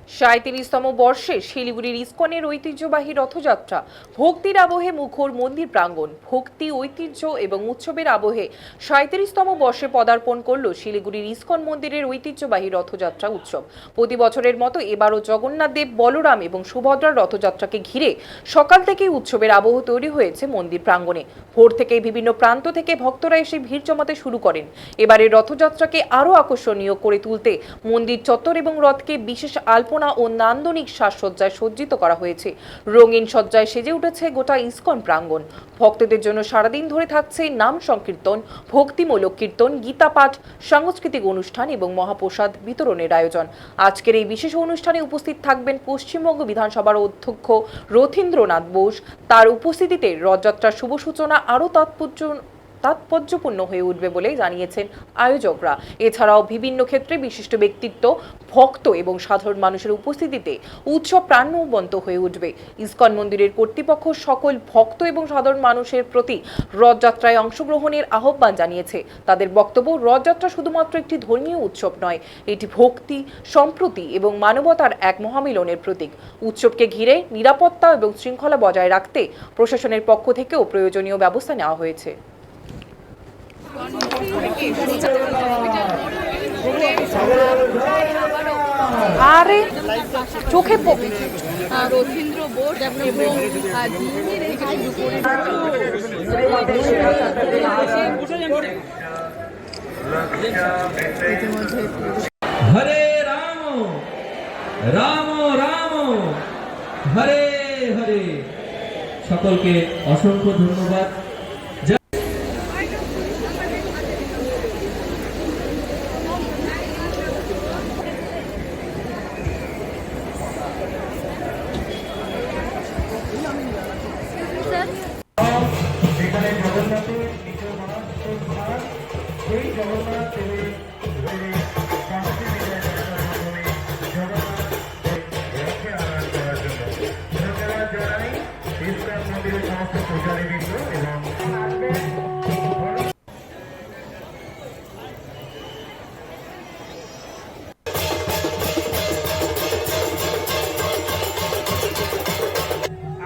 ৩৭তম বর্ষে শিলিগুড়ির ইসকনের ঐতিহ্যবাহী রথযাত্রা ভক্তির আবহে মুখর মন্দির প্রাঙ্গণ। ভক্তি, ঐতিহ্য এবং উৎসবের আবহে ৩৭তম বর্ষে পদার্পণ করল শিলিগুড়ির ইসকন মন্দিরের ঐতিহ্যবাহী রথযাত্রা উৎসব। প্রতি বছরের মতো এবারও জগন্নাথ দেব, বলরাম এবং সুভদ্রার রথযাত্রাকে ঘিরে সকাল থেকেই উৎসবের আবহ তৈরি হয়েছে মন্দির প্রাঙ্গণে। ভোর থেকেই বিভিন্ন প্রান্ত থেকে ভক্তরা এসে ভিড় জমাতে শুরু করেন। এবারের রথযাত্রাকে আরও আকর্ষণীয় করে তুলতে মন্দির চত্বর এবং রথকে বিশেষ আলপনা ও নান্দনিক সাজসজ্জায় সজ্জিত করা হয়েছে। রঙিন সজ্জায় সেজে উঠেছে গোটা ইসকন প্রাঙ্গণ। ভক্তদের জন্য সারাদিন ধরে থাকছে নাম সংকীর্তন, ভক্তিমূলক কীর্তন, গীতা পাঠ, সাংস্কৃতিক অনুষ্ঠান এবং মহাপ্রসাদ বিতরণের আয়োজন। আজকের এই বিশেষ অনুষ্ঠানে উপস্থিত থাকবেন পশ্চিমবঙ্গ বিধানসভার অধ্যক্ষ রথীন্দ্রনাথ বোস। তার উপস্থিতিতে রথযাত্রার শুভ সূচনা আরও তাৎপর্যপূর্ণ হয়ে উঠবে বলে জানিয়েছেন আয়োজকরা। এছাড়াও বিভিন্ন ক্ষেত্রে বিশিষ্ট ব্যক্তিত্ব, ভক্ত এবং সাধারণ মানুষের উপস্থিতিতে উৎসব প্রাণবন্ত হয়ে উঠবে। ইসকন মন্দিরের কর্তৃপক্ষ সকল ভক্ত এবং সাধারণ মানুষের প্রতি রথযাত্রায় অংশগ্রহণের আহ্বান জানিয়েছে। তাদের বক্তব্য, রথযাত্রা শুধুমাত্র একটি ধর্মীয় উৎসব নয়, এটি ভক্তি, সম্প্রীতি এবং মানবতার এক মহামিলনের প্রতীক। উৎসবকে ঘিরে নিরাপত্তা এবং শৃঙ্খলা বজায় রাখতে প্রশাসনের পক্ষ থেকেও প্রয়োজনীয় ব্যবস্থা নেওয়া হয়েছে। আরে চোখে রথীন্দ্র বোস এবং হরে রাম রাম রাম হরে হরে। সকলকে অসংখ্য ধন্যবাদ। সেখানে জগন্নাথের নিজ মাস সেই জগন্নাথ দেবের শাস্তি বিজয় মাধ্যমে জগন্নাথ রথে আরাধনা করার জন্য ধন্যবাদ জানাই ইসকন মন্দিরের সমস্ত পূজারীবৃন্দ এবং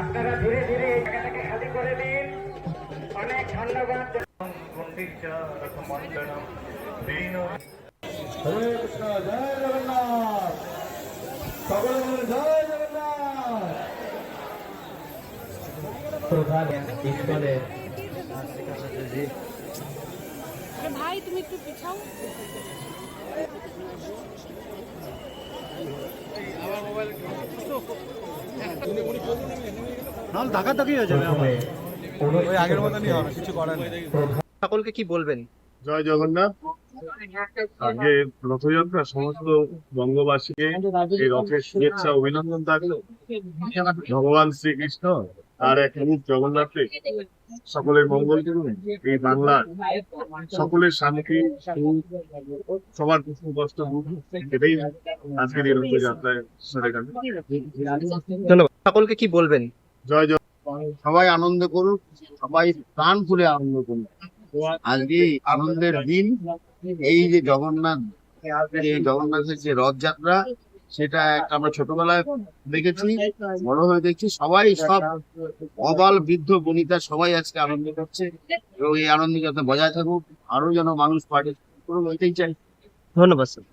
আপনারা ধীরে ধীরে এই জায়গাটাকে খালি করে দিন। অনেক ধন্যবাদ। হরে কৃষ্ণ, জয় জগন্নাথ। সকলে বলুন জয় জগন্নাথ। প্রধান ইসকনের ভাই তুমি একটু পিছাও। সকলকে কি বলবেন? জয় জগন্নাথ। আজকে রথযাত্রা সমস্ত বঙ্গবাসীকে এই রথের শুভেচ্ছা অভিনন্দন থাকলো। ভগবান শ্রীকৃষ্ণ আর এক রূপ জগন্নাথে সকলের মঙ্গল করুন। এই বাংলার সকলের শান্তি, সুখ, সবার দুঃখ কষ্ট এটাই আজকের এই রথযাত্রায় ধন্যবাদ। সকলকে কি বলবেন? জয় জয়। সবাই আনন্দ করুক, সবাই প্রাণ খুলে আনন্দ করুক। আজকে আনন্দের দিন। এই যে জগন্নাথের যে রথযাত্রা, সেটা আমরা ছোটবেলায় দেখেছি, বড় হয়ে দেখছি। সবাই, সব অবাল বৃদ্ধ বনিতা সবাই আজকে আনন্দ করছে এবং এই আনন্দ যাতে বজায় থাকুক, আরো যেন মানুষ পার্টিসিপেট করুক, এটাই চাই। ধন্যবাদ স্যার।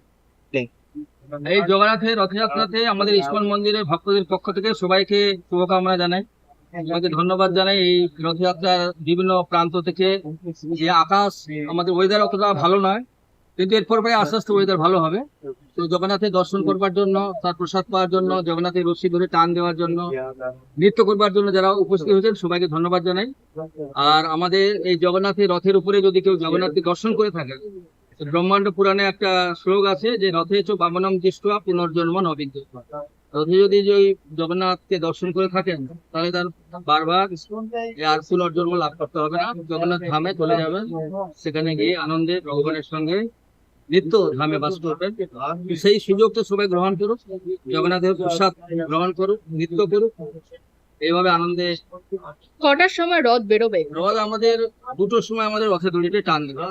এই জগন্নাথের রথযাত্রাতে আমাদের ইসকন মন্দিরের ভক্তদের পক্ষ থেকে সবাইকে শুভকামনা জানাই, সবাইকে ধন্যবাদ জানাই। এই রথযাত্রার বিভিন্ন প্রান্ত থেকে যে আকাশ, আমাদের ওয়েদার অতটা ভালো নয়, কিন্তু এরপর পরে আস্তে আস্তে ওয়েদার ভালো হবে। তো জগন্নাথের দর্শন করবার জন্য, তার প্রসাদ পাওয়ার জন্য, জগন্নাথের রশ্মি ধরে টান দেওয়ার জন্য, নৃত্য করবার জন্য যারা উপস্থিত হয়েছেন সবাইকে ধন্যবাদ জানাই। আর আমাদের এই জগন্নাথের রথের উপরে যদি কেউ জগন্নাথকে দর্শন করে থাকে, ব্রহ্মাণ্ড পুরাণে একটা শ্লোক আছে যে রথে চ বামনম দৃষ্টা পুনর্জন্ম নবিদ্য। রথে যদি ওই জগন্নাথকে দর্শন করে থাকেন তাহলে তার বারবার আর পুনর্জন্ম লাভ করতে হবে না, জগন্নাথ ধামে চলে যাবেন। সেখানে গিয়ে আনন্দে ভগবানের সঙ্গে নিত্য ধামে বাস করবেন। সেই সুযোগটা সবাই গ্রহণ করুক, জগন্নাথের প্রসাদ গ্রহণ করুক, নৃত্য করুক, এইভাবে আনন্দে কটার সময় রথ বেরোবে? রথ আমাদের 2টোর সময় আমাদের রথের দড়িতে টান দেবে।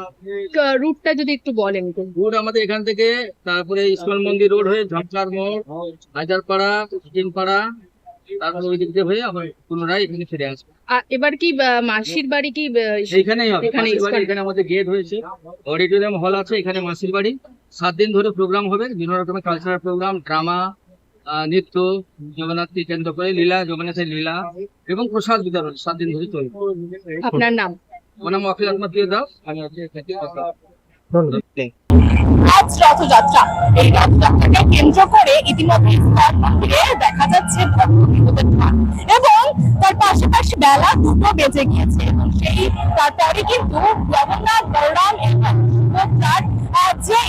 রুটটা যদি একটু বলেন তো। রোড আমাদের এখান থেকে, তারপরে ইস্কন মন্দির রোড হয়ে ঝাঁপলার মোড়, হায়দারপাড়া, চিনপাড়া, তারপরে ওই দিক দিয়ে হয়ে আবার পুনরায় এখানে ফিরে আসবে। এবার কি মাসির বাড়ি কি এইখানেই হবে। এখানেই মাসির বাড়ি, ইস্কন। এখানে আমাদের গেট হয়েছে, অডিটোরিয়াম হল আছে, এখানে মাসির বাড়ি। 7 দিন ধরে প্রোগ্রাম হবে, বিভিন্ন রকমের কালচারাল প্রোগ্রাম, ড্রামা, নৃত্য, জগন্নাথকে কেন্দ্র করে লীলা, জগন্নাথের লীলা এবং প্রসাদ বিতরণ 7 দিন ধরে চলবে। আপনার নাম? আমার নাম অখিল আত্মা প্রিয় দাস, আমি হচ্ছে এখানে কথা। ধন্যবাদ। আজ রথযাত্রা, এই রথযাত্রাকে কেন্দ্র করে ইতিমধ্যে ইস্কন মন্দিরে দেখা যাচ্ছে ভক্তদের ঢল এবং তার পাশাপাশি বেলা 2টো বেজে গিয়েছে এবং তারপরে কিন্তু জগন্নাথ, বলরাম এবং সুভদ্রার যে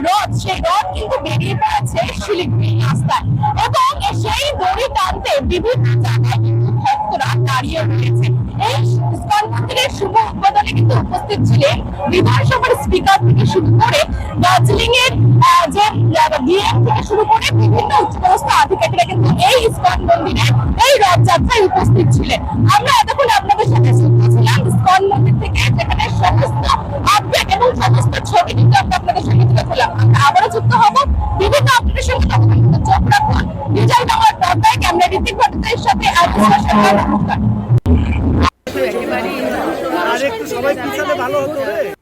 রথ, সেই রথ কিন্তু বেরিয়ে পড়েছে শিলিগুড়ি রাস্তায় এবং সেই দড়ি টানতে বিভিন্ন জায়গায় কিন্তু ভক্তরা দাঁড়িয়ে রয়েছে। এই ইস্কন মন্দিরের শুভ উদ্বোধনে কিন্তু উপস্থিত ছিলেন বিধানসভার স্পিকার থেকে শুরু করে দার্জিলিং এর যে ডিএম থেকে শুরু করে বিভিন্ন উচ্চপদস্থ আধিকারিকরা কিন্তু এই ইস্কন মন্দিরে এই রথযাত্রায় উপস্থিত ছিলেন। আমরা এতক্ষণ আপনাদের সাথে যুক্ত ছিলাম ইস্কন মন্দির থেকে, যেখানে সমস্ত আপডেট এবং সমস্ত ছবি কিন্তু আমরা আপনাদের সঙ্গে তুলে ধরলাম। আমরা আবারও যুক্ত হব বিভিন্ন আপডেটের সঙ্গে, তখন চোখ রাখুন বিজয় বাংলার পর্দায়। ক্যামেরা ঋতিক ভট্টাচার্যের সাথে সরকার নমস্কার। একেবারে আর একটু সবাই পিছালে ভালো হতো রে।